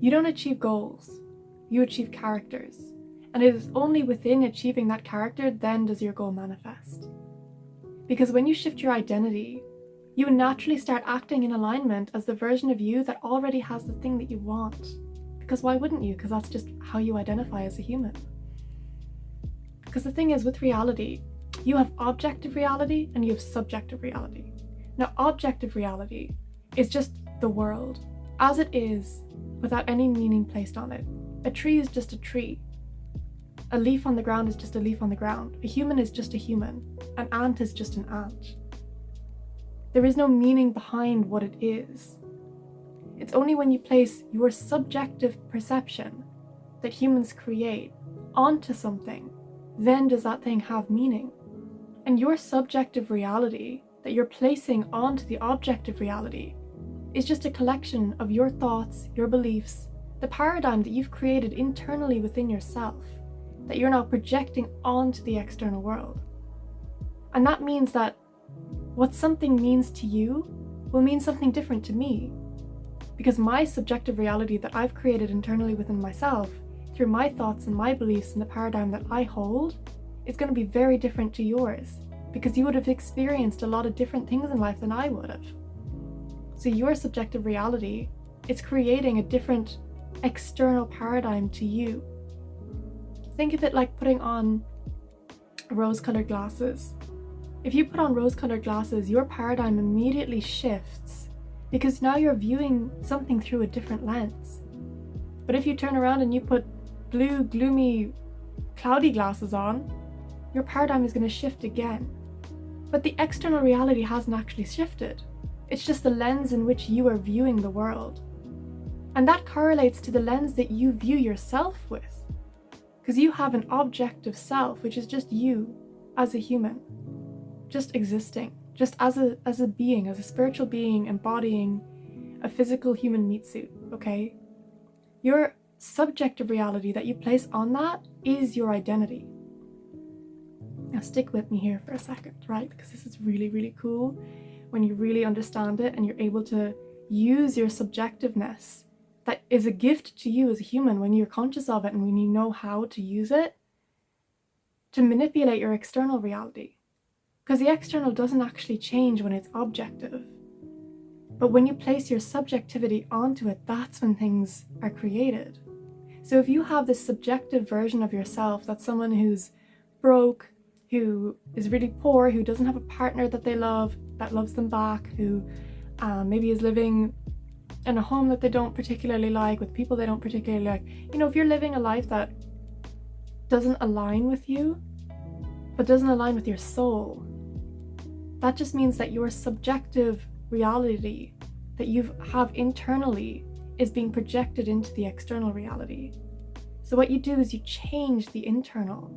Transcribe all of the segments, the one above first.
You don't achieve goals, you achieve characters. And it is only within achieving that character then does your goal manifest. Because when you shift your identity, you naturally start acting in alignment as the version of you that already has the thing that you want. Because why wouldn't you? Because that's just how you identify as a human. Because the thing is, with reality, you have objective reality and you have subjective reality. Now, objective reality is just the world as it is without any meaning placed on it. A tree is just a tree. A leaf on the ground is just a leaf on the ground. A human is just a human. An ant is just an ant. There is no meaning behind what it is. It's only when you place your subjective perception that humans create onto something, then does that thing have meaning. And your subjective reality that you're placing onto the objective reality is just a collection of your thoughts, your beliefs, the paradigm that you've created internally within yourself, that you're now projecting onto the external world. And that means that what something means to you will mean something different to me. Because my subjective reality that I've created internally within myself, through my thoughts and my beliefs and the paradigm that I hold, is going to be very different to yours. Because you would have experienced a lot of different things in life than I would have. So your subjective reality is creating a different external paradigm to you. Think of it like putting on rose-colored glasses. If you put on rose-colored glasses, your paradigm immediately shifts because now you're viewing something through a different lens. But if you turn around and you put blue, gloomy, cloudy glasses on, your paradigm is going to shift again. But the external reality hasn't actually shifted. It's just the lens in which you are viewing the world. And that correlates to the lens that you view yourself with. Because you have an objective self, which is just you as a human, just existing, just as a being, as a spiritual being embodying a physical human meat suit, okay? Your subjective reality that you place on that is your identity. Now stick with me here for a second, right? Because this is really, really cool when you really understand it and you're able to use your subjectiveness that is a gift to you as a human when you're conscious of it and when you know how to use it to manipulate your external reality. Because the external doesn't actually change when it's objective. But when you place your subjectivity onto it, that's when things are created. So if you have this subjective version of yourself that's someone who's broke, who is really poor, who doesn't have a partner that they love, that loves them back, who maybe is living in a home that they don't particularly like, with people they don't particularly like. You know, if you're living a life that doesn't align with you, but doesn't align with your soul, that just means that your subjective reality that you have internally is being projected into the external reality. So what you do is you change the internal.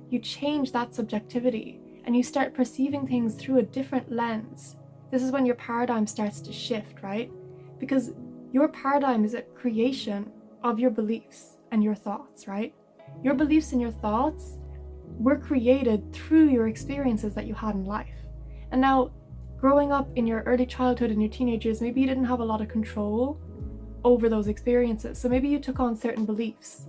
You change that subjectivity and you start perceiving things through a different lens. This is when your paradigm starts to shift, right? Because your paradigm is a creation of your beliefs and your thoughts, right? Your beliefs and your thoughts were created through your experiences that you had in life. And now, growing up in your early childhood and your teenage years, maybe you didn't have a lot of control over those experiences. So maybe you took on certain beliefs,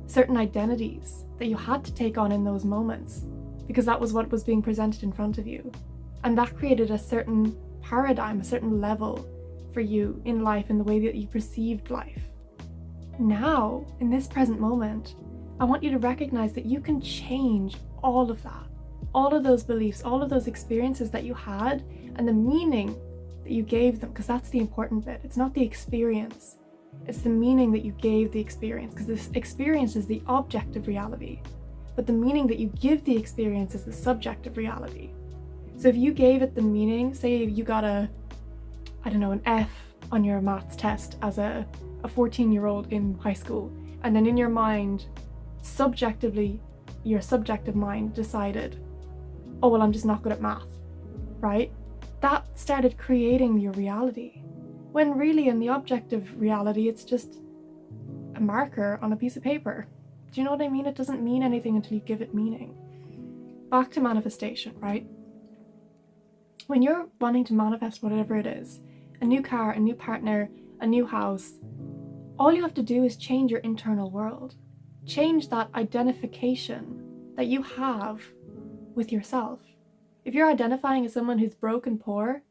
certain identities that you had to take on in those moments because that was what was being presented in front of you. And that created a certain paradigm, a certain level for you in life, in the way that you perceived life. Now, in this present moment, I want you to recognize that you can change all of that, all of those beliefs, all of those experiences that you had, and the meaning that you gave them, because that's the important bit. It's not the experience, it's the meaning that you gave the experience, because this experience is the objective reality, but the meaning that you give the experience is the subjective reality. So if you gave it the meaning, say you got an F on your maths test as a 14-year-old in high school, and then in your mind, subjectively, your subjective mind decided, oh, well, I'm just not good at math, right? That started creating your reality. When really in the objective reality, it's just a marker on a piece of paper. Do you know what I mean? It doesn't mean anything until you give it meaning. Back to manifestation, right? When you're wanting to manifest whatever it is, a new car, a new partner, a new house, all you have to do is change your internal world. Change that identification that you have with yourself. If you're identifying as someone who's broke and poor,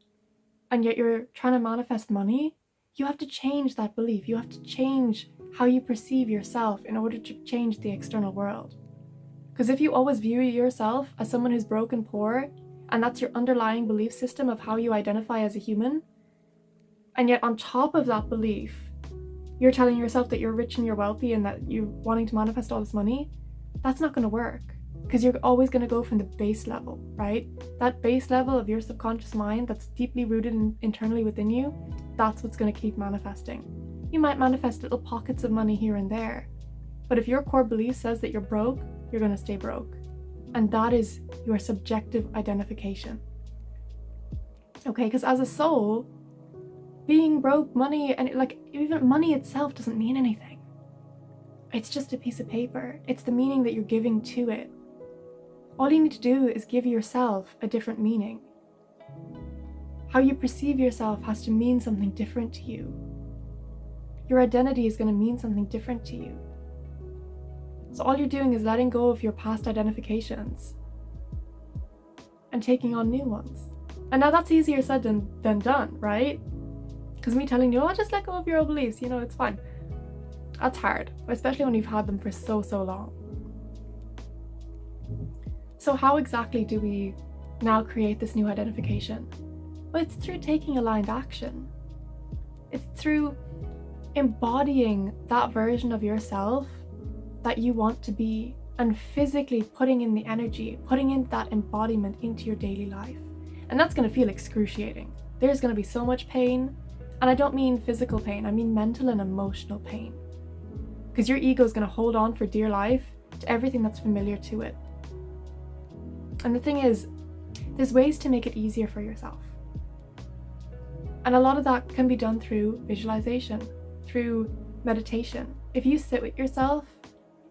and yet you're trying to manifest money, you have to change that belief. You have to change how you perceive yourself in order to change the external world. Because if you always view yourself as someone who's broke and poor, and that's your underlying belief system of how you identify as a human, and yet on top of that belief, you're telling yourself that you're rich and you're wealthy and that you're wanting to manifest all this money, that's not going to work. Because you're always going to go from the base level, right? That base level of your subconscious mind that's deeply rooted internally within you, that's what's going to keep manifesting. You might manifest little pockets of money here and there, but if your core belief says that you're broke, you're going to stay broke. And that is your subjective identification. Okay, because as a soul, being broke, money, and even money itself doesn't mean anything. It's just a piece of paper. It's the meaning that you're giving to it. All you need to do is give yourself a different meaning. How you perceive yourself has to mean something different to you. Your identity is going to mean something different to you. So all you're doing is letting go of your past identifications and taking on new ones. And now that's easier said than done, right? Because me telling you, just let go of your old beliefs, it's fine. That's hard, especially when you've had them for so long. So how exactly do we now create this new identification? Well, it's through taking aligned action. It's through embodying that version of yourself that you want to be and physically putting in the energy, putting in that embodiment into your daily life. And that's going to feel excruciating. There's going to be so much pain. And I don't mean physical pain, I mean mental and emotional pain. Because your ego is going to hold on for dear life to everything that's familiar to it. And the thing is, there's ways to make it easier for yourself. And a lot of that can be done through visualization, through meditation. If you sit with yourself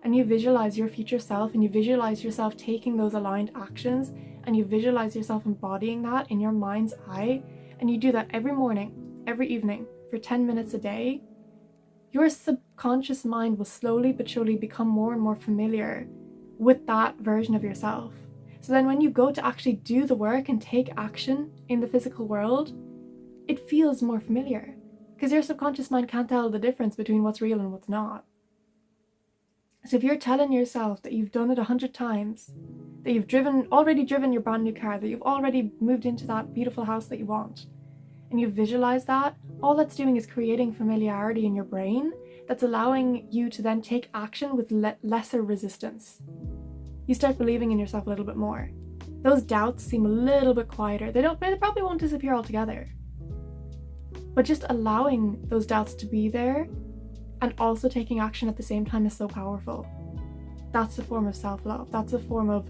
and you visualize your future self and you visualize yourself taking those aligned actions and you visualize yourself embodying that in your mind's eye, and you do that every morning, every evening for 10 minutes a day, your subconscious mind will slowly but surely become more and more familiar with that version of yourself. So then when you go to actually do the work and take action in the physical world, it feels more familiar because your subconscious mind can't tell the difference between what's real and what's not. So if you're telling yourself that you've done it 100 times, that you've already driven your brand new car, that you've already moved into that beautiful house that you want, and you visualize that, all that's doing is creating familiarity in your brain that's allowing you to then take action with lesser resistance. You start believing in yourself a little bit more. Those doubts seem a little bit quieter. They probably won't disappear altogether. But just allowing those doubts to be there and also taking action at the same time is so powerful. That's a form of self-love. That's a form of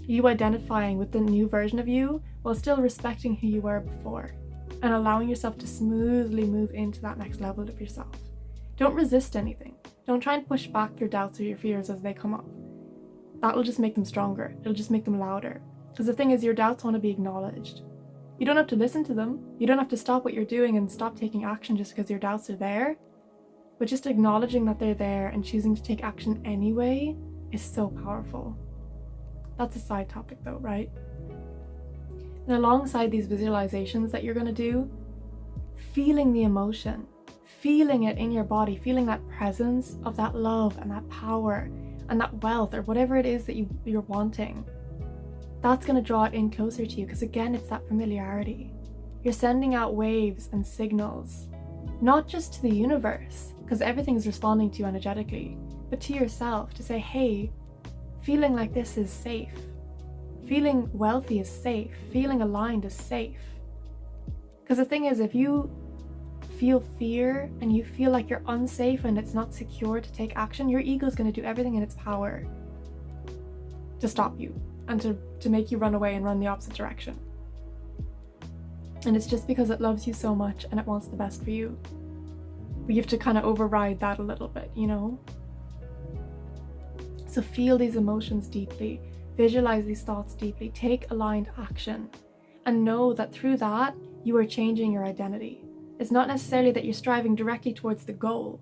you identifying with the new version of you while still respecting who you were before and allowing yourself to smoothly move into that next level of yourself. Don't resist anything. Don't try and push back your doubts or your fears as they come up. That will just make them stronger. It'll just make them louder. Because the thing is, your doubts want to be acknowledged. You don't have to listen to them. You don't have to stop what you're doing and stop taking action just because your doubts are there. But just acknowledging that they're there and choosing to take action anyway is so powerful. That's a side topic though, right? And alongside these visualizations that you're going to do, feeling the emotion, feeling it in your body, feeling that presence of that love and that power and that wealth or whatever it is that you're wanting, that's going to draw it in closer to you because again, it's that familiarity. You're sending out waves and signals, not just to the universe, because everything's responding to you energetically, but to yourself to say, hey, feeling like this is safe. Feeling wealthy is safe. Feeling aligned is safe. Because the thing is, if you feel fear and you feel like you're unsafe and it's not secure to take action, your ego is going to do everything in its power to stop you and to make you run away and run the opposite direction. And it's just because it loves you so much and it wants the best for you. But you have to kind of override that a little bit, you know? So feel these emotions deeply, visualize these thoughts deeply, take aligned action, and know that through that, you are changing your identity. It's not necessarily that you're striving directly towards the goal.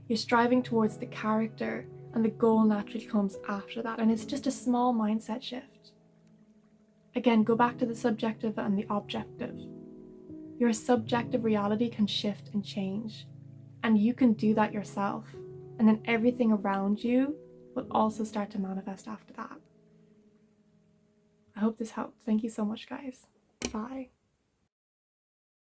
You're striving towards the character, and the goal naturally comes after that, and it's just a small mindset shift. Again, go back to the subjective and the objective. Your subjective reality can shift and change, and you can do that yourself, and then everything around you will also start to manifest after that. I hope this helped. Thank you so much, guys. Bye.